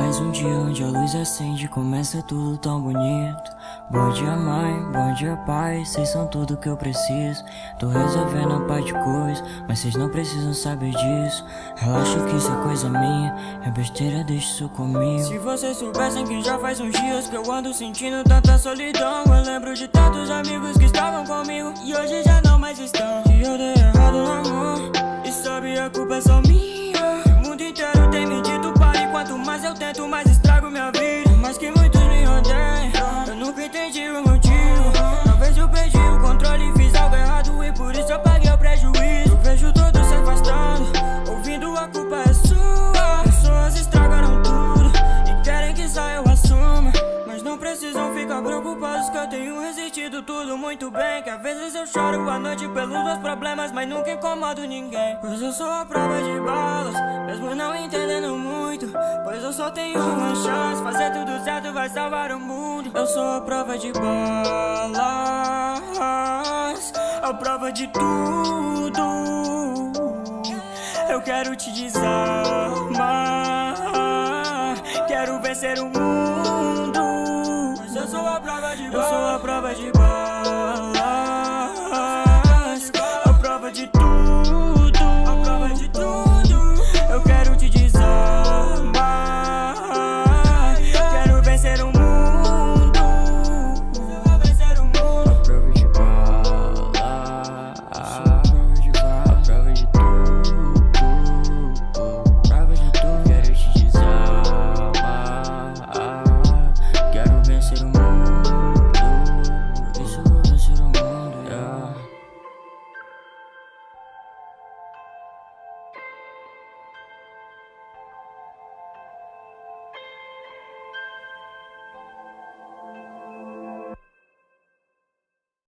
mais um dia onde a luz acende e começa tudo tão bonito. Bom dia mãe, bom dia pai, cês são tudo que eu preciso. Tô resolvendo a parte de coisa, mas cês não precisam saber disso. Relaxa que isso é coisa minha, é besteira, deixa isso comigo. Se vocês soubessem que já faz uns dias que eu ando sentindo tanta solidão. Eu lembro de tantos amigos que estavam comigo e hoje já não mais estão. Se eu der errado no amor, e sabe a culpa é só minha. O mundo inteiro tem me dito pare, quanto mais eu tento mais estrago minha vida. Mas que muitos me odeiam, eu nunca entendi o motivo. Talvez eu perdi o controle e fiz algo errado e por isso eu paguei o prejuízo. Eu vejo todos se afastando, ouvindo a culpa é sua. Pessoas estragaram tudo e querem que só eu assuma, mas não precisam ficar preocupados que eu tenho resistido tudo muito bem. Que às vezes eu choro à noite pelos meus problemas, mas nunca incomodo ninguém. Pois eu sou a prova de balas, mesmo não entendendo muito. Pois eu só tenho uma chance, fazer tudo certo vai salvar o mundo. Eu sou a prova de balas, a prova de tudo. Eu quero te desarmar, quero vencer o mundo.